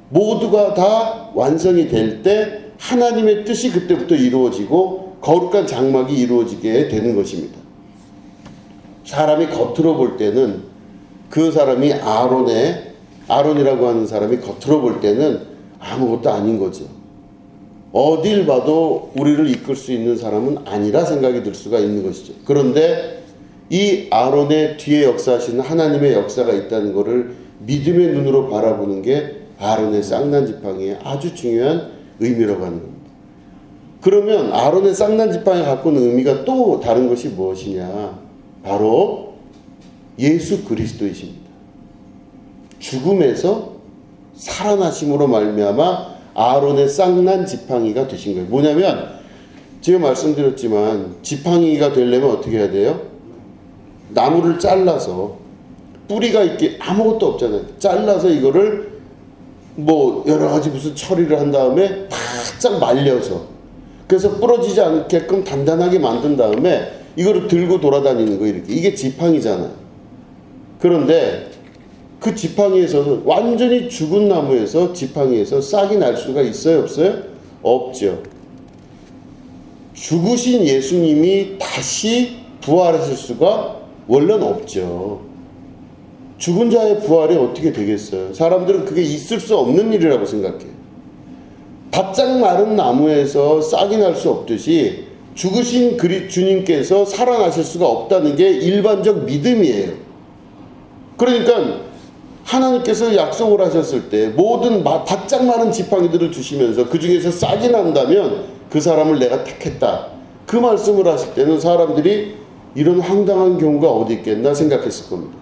모두가 다 완성이 될 때 하나님의 뜻이 그때부터 이루어지고 거룩한 장막이 이루어지게 되는 것입니다. 사람이 겉으로 볼 때는 그 사람이 아론이라고 하는 사람이 겉으로 볼 때는 아무것도 아닌 거죠. 어딜 봐도 우리를 이끌 수 있는 사람은 아니라 생각이 들 수가 있는 것이죠. 그런데 이 아론의 뒤에 역사하시는 하나님의 역사가 있다는 것을 믿음의 눈으로 바라보는 게 아론의 쌍난 지팡이의 아주 중요한 의미라고 하는 겁니다. 그러면 아론의 쌍난 지팡이가 갖고 있는 의미가 또 다른 것이 무엇이냐? 바로 예수 그리스도이십니다. 죽음에서 살아나심으로 말미암아 아론의 쌍난 지팡이가 되신 거예요. 뭐냐면 제가 말씀드렸지만 지팡이가 되려면 어떻게 해야 돼요? 나무를 잘라서 뿌리가 있게 아무것도 없잖아요. 잘라서 이거를 뭐 여러 가지 무슨 처리를 한 다음에 바짝 말려서 그래서 부러지지 않게끔 단단하게 만든 다음에 이거를 들고 돌아다니는 거 이렇게. 이게 지팡이잖아요. 그런데 그 지팡이에서는 완전히 죽은 나무에서 지팡이에서 싹이 날 수가 있어요? 없어요? 없죠. 죽으신 예수님이 다시 부활하실 수가 원래는 없죠. 죽은 자의 부활이 어떻게 되겠어요? 사람들은 그게 있을 수 없는 일이라고 생각해요. 바짝 마른 나무에서 싹이 날 수 없듯이 죽으신 주님께서 살아나실 수가 없다는 게 일반적 믿음이에요. 그러니까 하나님께서 약속을 하셨을 때 모든 바짝 마른 지팡이들을 주시면서 그 중에서 싹이 난다면 그 사람을 내가 택했다. 그 말씀을 하실 때는 사람들이 이런 황당한 경우가 어디 있겠나 생각했을 겁니다.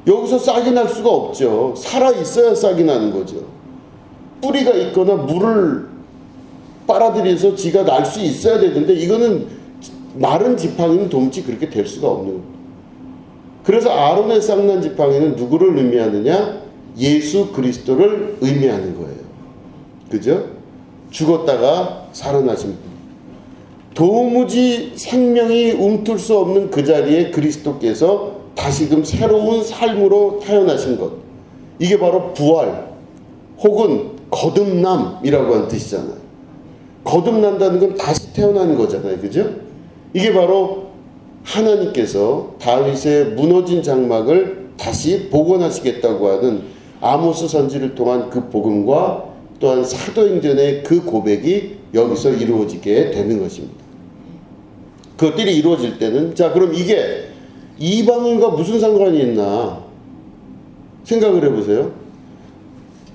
여기서 싹이 날 수가 없죠. 살아 있어야 싹이 나는 거죠. 뿌리가 있거나 물을 빨아들여서 지가 날 수 있어야 되는데 이거는 마른 지팡이는 도무지 그렇게 될 수가 없는 겁니다. 그래서 아론의 쌍난 지팡이는 누구를 의미하느냐? 예수 그리스도를 의미하는 거예요. 그죠? 죽었다가 살아나신 분. 도무지 생명이 움틀 수 없는 그 자리에 그리스도께서 다시금 새로운 삶으로 태어나신 것. 이게 바로 부활 혹은 거듭남이라고 하는 뜻이잖아요. 거듭난다는 건 다시 태어나는 거잖아요. 그죠? 이게 바로 하나님께서 다윗의 무너진 장막을 다시 복원하시겠다고 하는 아모스 선지를 통한 그 복음과 또한 사도행전의 그 고백이 여기서 이루어지게 되는 것입니다. 그것들이 이루어질 때는 자 그럼 이게 이방인과 무슨 상관이 있나 생각을 해보세요.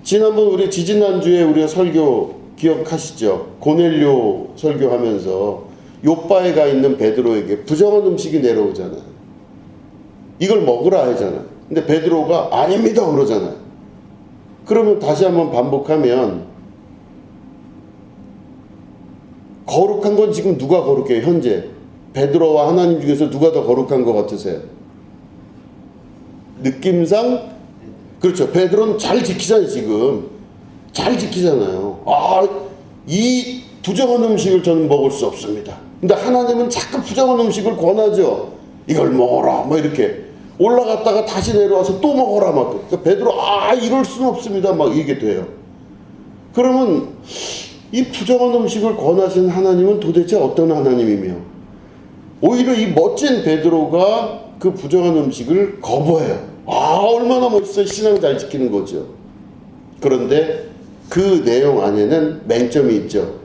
지난번 우리 지지난주에 우리가 설교 기억하시죠? 고넬료 설교하면서 요바에 가 있는 베드로에게 부정한 음식이 내려오잖아요. 이걸 먹으라 하잖아요. 근데 베드로가 아닙니다 그러잖아요. 그러면 다시 한번 반복하면 거룩한 건 지금 누가 거룩해요? 현재 베드로와 하나님 중에서 누가 더 거룩한 것 같으세요? 느낌상 그렇죠. 베드로는 잘 지키잖아요. 지금 잘 지키잖아요. 이 부정한 음식을 저는 먹을 수 없습니다. 근데 하나님은 자꾸 부정한 음식을 권하죠. 이걸 먹어라 뭐 이렇게 올라갔다가 다시 내려와서 또 먹어라 막. 그러니까 베드로 이럴 수는 없습니다 막 이게 돼요. 그러면 이 부정한 음식을 권하신 하나님은 도대체 어떤 하나님이며 오히려 이 멋진 베드로가 그 부정한 음식을 거부해요. 얼마나 멋있어요. 신앙 잘 지키는 거죠. 그런데 그 내용 안에는 맹점이 있죠.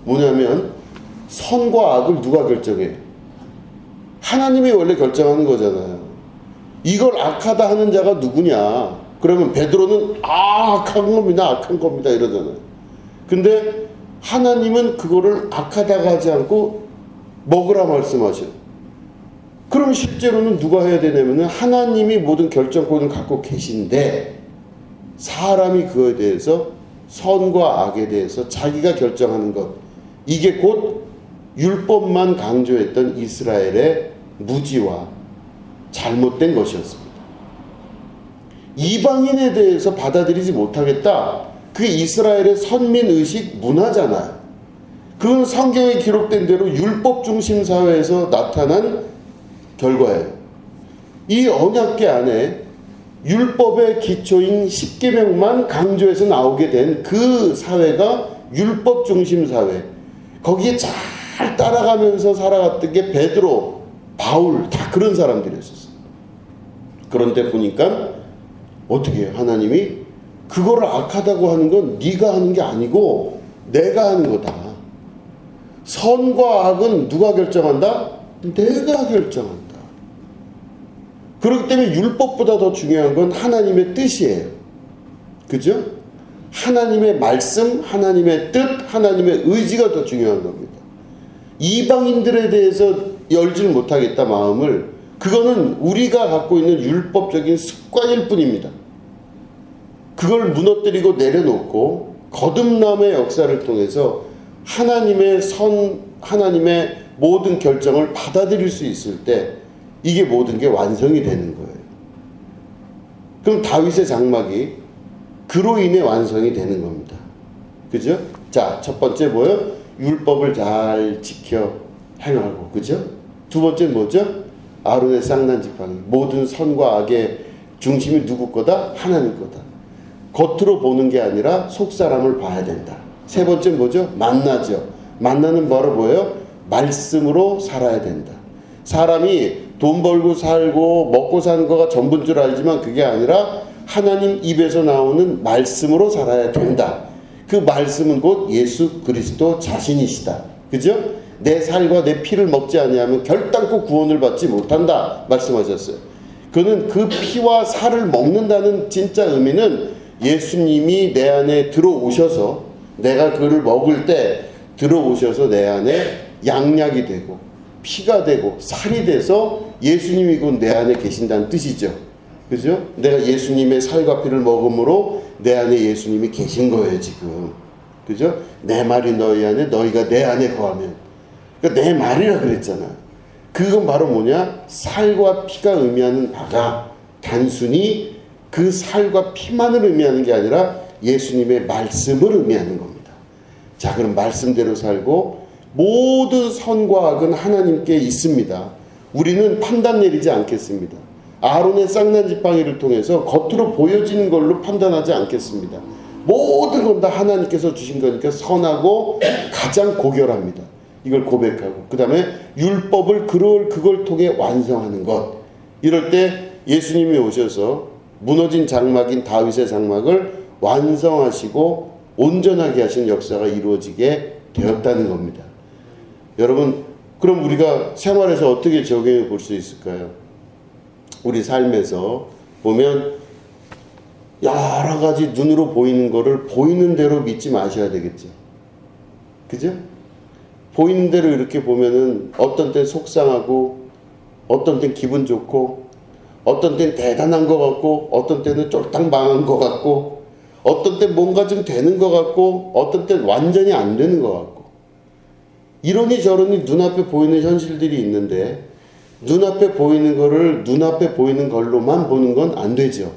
뭐냐면 선과 악을 누가 결정해? 하나님이 원래 결정하는 거잖아요. 이걸 악하다 하는 자가 누구냐? 그러면 베드로는 악한 겁니다 이러잖아요. 근데 하나님은 그거를 악하다고 하지 않고 먹으라 말씀하셔요. 그럼 실제로는 누가 해야 되냐면 하나님이 모든 결정권을 갖고 계신데 사람이 그거에 대해서 선과 악에 대해서 자기가 결정하는 것, 이게 곧 율법만 강조했던 이스라엘의 무지와 잘못된 것이었습니다. 이방인에 대해서 받아들이지 못하겠다. 그게 이스라엘의 선민의식 문화잖아요. 그건 성경에 기록된 대로 율법 중심 사회에서 나타난 결과예요. 이 언약궤 안에 율법의 기초인 십계명만 강조해서 나오게 된 그 사회가 율법 중심 사회. 거기에 잘 따라가면서 살아갔던 게 베드로, 바울 다 그런 사람들이었어요. 그런데 보니까 어떻게 해요? 하나님이 그거를 악하다고 하는 건 네가 하는 게 아니고 내가 하는 거다. 선과 악은 누가 결정한다? 내가 결정한다. 그렇기 때문에 율법보다 더 중요한 건 하나님의 뜻이에요. 그죠? 하나님의 말씀, 하나님의 뜻, 하나님의 의지가 더 중요한 겁니다. 이방인들에 대해서 열질 못하겠다 마음을, 그거는 우리가 갖고 있는 율법적인 습관일 뿐입니다. 그걸 무너뜨리고 내려놓고 거듭남의 역사를 통해서 하나님의 하나님의 모든 결정을 받아들일 수 있을 때 이게 모든 게 완성이 되는 거예요. 그럼 다윗의 장막이 그로 인해 완성이 되는 겁니다. 그죠? 자, 첫 번째 뭐예요? 율법을 잘 지켜 행하고, 그죠? 두 번째 뭐죠? 아론의 쌍난 지팡이. 모든 선과 악의 중심이 누구 거다? 하나님 거다. 겉으로 보는 게 아니라 속 사람을 봐야 된다. 세 번째 뭐죠? 만나죠. 만나는 바로 뭐예요? 말씀으로 살아야 된다. 사람이 돈 벌고 살고 먹고 사는 거가 전부인 줄 알지만 그게 아니라 하나님 입에서 나오는 말씀으로 살아야 된다. 그 말씀은 곧 예수 그리스도 자신이시다. 그죠? 내 살과 내 피를 먹지 아니하면 결단코 구원을 받지 못한다 말씀하셨어요. 그는 그 피와 살을 먹는다는 진짜 의미는 예수님이 내 안에 들어오셔서 내가 그를 먹을 때 들어오셔서 내 안에 양약이 되고 피가 되고 살이 돼서 예수님이 곧 내 안에 계신다는 뜻이죠. 그죠? 내가 예수님의 살과 피를 먹음으로 내 안에 예수님이 계신 거예요 지금. 그죠? 내 말이 너희 안에 너희가 내 안에 거하면. 그러니까 내 말이라 그랬잖아. 그건 바로 뭐냐? 살과 피가 의미하는 바가 단순히 그 살과 피만을 의미하는 게 아니라 예수님의 말씀을 의미하는 겁니다. 자, 그럼 말씀대로 살고 모든 선과 악은 하나님께 있습니다. 우리는 판단 내리지 않겠습니다. 아론의 쌍난 지팡이를 통해서 겉으로 보여지는 걸로 판단하지 않겠습니다. 모든 건 다 하나님께서 주신 거니까 선하고 가장 고결합니다. 이걸 고백하고 그 다음에 율법을 그걸 통해 완성하는 것. 이럴 때 예수님이 오셔서 무너진 장막인 다윗의 장막을 완성하시고 온전하게 하신 역사가 이루어지게 되었다는 겁니다. 여러분, 그럼 우리가 생활에서 어떻게 적용해 볼 수 있을까요? 우리 삶에서 보면 여러 가지 눈으로 보이는 거를 보이는 대로 믿지 마셔야 되겠죠. 그죠? 보이는 대로 이렇게 보면은 어떤 땐 속상하고 어떤 땐 기분 좋고 어떤 땐 대단한 것 같고 어떤 때는 쫄딱 망한 것 같고 어떤 땐 뭔가 좀 되는 것 같고 어떤 땐 완전히 안 되는 것 같고 이러니 저러니 눈앞에 보이는 현실들이 있는데 눈앞에 보이는 거를 눈앞에 보이는 걸로만 보는 건 안 되죠.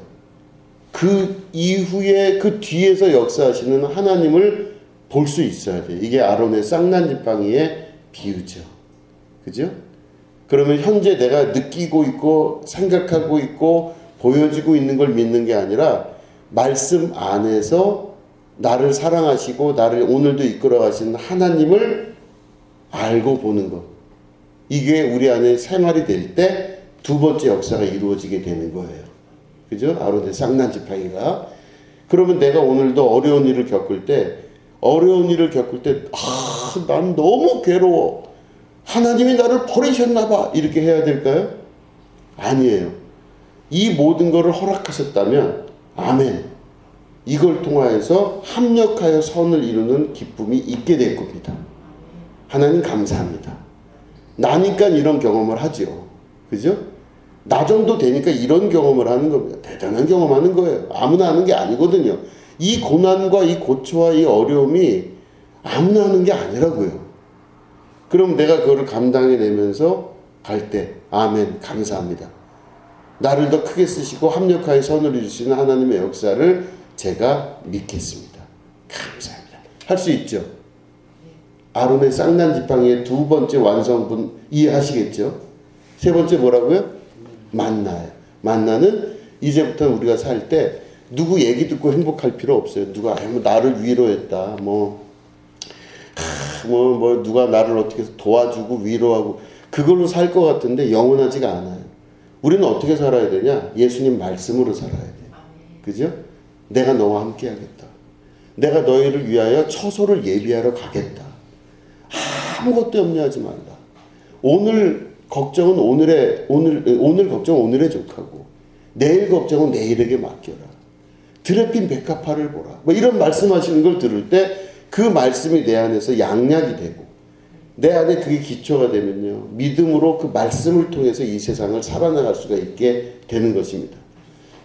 그 이후에 그 뒤에서 역사하시는 하나님을 볼 수 있어야 돼요. 이게 아론의 쌍난 지팡이의 비유죠. 그죠? 그러면 현재 내가 느끼고 있고 생각하고 있고 보여지고 있는 걸 믿는 게 아니라 말씀 안에서 나를 사랑하시고 나를 오늘도 이끌어 가시는 하나님을 알고 보는 것. 이게 우리 안에 생활이 될 때 두 번째 역사가 이루어지게 되는 거예요. 그죠? 아론의 쌍난 지팡이가. 그러면 내가 오늘도 어려운 일을 겪을 때 난 너무 괴로워. 하나님이 나를 버리셨나 봐. 이렇게 해야 될까요? 아니에요. 이 모든 것을 허락하셨다면 아멘. 이걸 통하여서 합력하여 선을 이루는 기쁨이 있게 될 겁니다. 하나님 감사합니다. 나니까 이런 경험을 하죠. 그죠? 나 정도 되니까 이런 경험을 하는 겁니다. 대단한 경험하는 거예요. 아무나 하는 게 아니거든요. 이 고난과 이 고초와 이 어려움이 아무나 하는 게 아니라고요. 그럼 내가 그거를 감당해내면서 갈 때 아멘 감사합니다. 나를 더 크게 쓰시고 합력하여 선을 이루시는 하나님의 역사를 제가 믿겠습니다. 감사합니다. 할 수 있죠. 아론의 쌍난 지팡이의 두 번째 완성분 이해하시겠죠? 세 번째 뭐라고요? 만나예요. 만나는 이제부터 우리가 살 때 누구 얘기 듣고 행복할 필요 없어요. 누가 나를 위로했다. 누가 나를 어떻게 해서 도와주고 위로하고 그걸로 살 것 같은데 영원하지가 않아요. 우리는 어떻게 살아야 되냐? 예수님 말씀으로 살아야 돼요. 그죠? 내가 너와 함께 하겠다. 내가 너희를 위하여 처소를 예비하러 가겠다. 아무것도 염려하지 말라. 오늘 걱정은 오늘 걱정은 오늘에 족하고 내일 걱정은 내일에게 맡겨라. 드레핀 백합화를 보라. 이런 말씀하시는 걸 들을 때 그 말씀이 내 안에서 양약이 되고 내 안에 그게 기초가 되면요. 믿음으로 그 말씀을 통해서 이 세상을 살아나갈 수가 있게 되는 것입니다.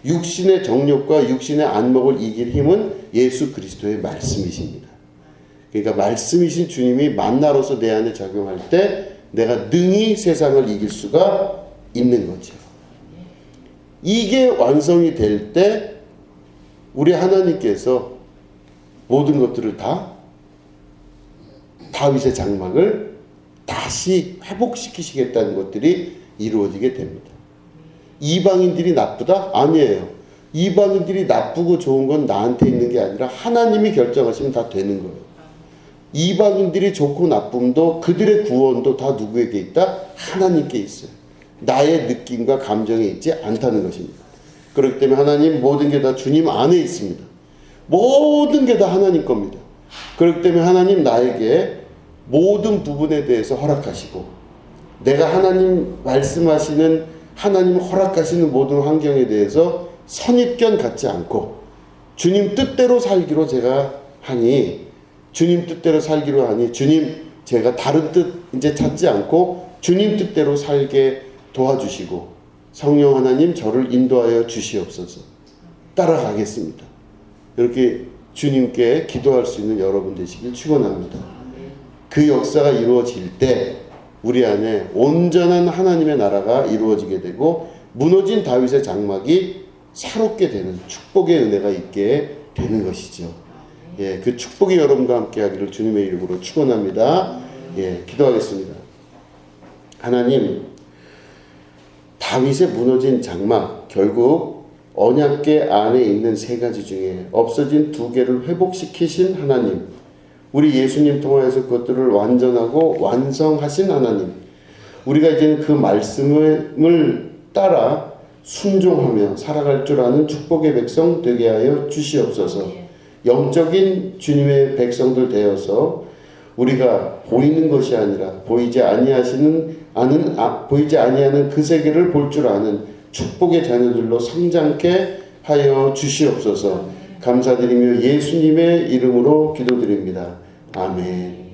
육신의 정욕과 육신의 안목을 이길 힘은 예수 그리스도의 말씀이십니다. 그러니까 말씀이신 주님이 만나로서 내 안에 작용할 때 내가 능히 세상을 이길 수가 있는 거죠. 이게 완성이 될 때 우리 하나님께서 모든 것들을 다 다윗의 장막을 다시 회복시키시겠다는 것들이 이루어지게 됩니다. 이방인들이 나쁘다? 아니에요. 이방인들이 나쁘고 좋은 건 나한테 있는 게 아니라 하나님이 결정하시면 다 되는 거예요. 이방인들이 좋고 나쁨도 그들의 구원도 다 누구에게 있다? 하나님께 있어요. 나의 느낌과 감정에 있지 않다는 것입니다. 그렇기 때문에 하나님 모든 게 다 주님 안에 있습니다. 모든 게 다 하나님 겁니다. 그렇기 때문에 하나님 나에게 모든 부분에 대해서 허락하시고, 내가 하나님 말씀하시는, 하나님 허락하시는 모든 환경에 대해서 선입견 갖지 않고 주님 뜻대로 살기로 제가 하니, 주님 뜻대로 살기로 하니, 주님 제가 다른 뜻 이제 찾지 않고 주님 뜻대로 살게 도와주시고, 성령 하나님 저를 인도하여 주시옵소서. 따라가겠습니다. 이렇게 주님께 기도할 수 있는 여러분 되시길 축원합니다. 그 역사가 이루어질 때 우리 안에 온전한 하나님의 나라가 이루어지게 되고, 무너진 다윗의 장막이 새롭게 되는 축복의 은혜가 있게 되는 것이죠. 예, 그 축복이 여러분과 함께 하기를 주님의 이름으로 축원합니다. 예, 기도하겠습니다. 하나님, 다윗의 무너진 장막, 결국 언약궤 안에 있는 세 가지 중에 없어진 두 개를 회복시키신 하나님, 우리 예수님 통하여서 그것들을 완전하고 완성하신 하나님, 우리가 이제는 그 말씀을 따라 순종하며 살아갈 줄 아는 축복의 백성 되게 하여 주시옵소서. 영적인 주님의 백성들 되어서 우리가 보이는 것이 아니라 보이지 아니하는 그 세계를 볼 줄 아는 축복의 자녀들로 성장케 하여 주시옵소서. 감사드리며 예수님의 이름으로 기도드립니다. 아멘.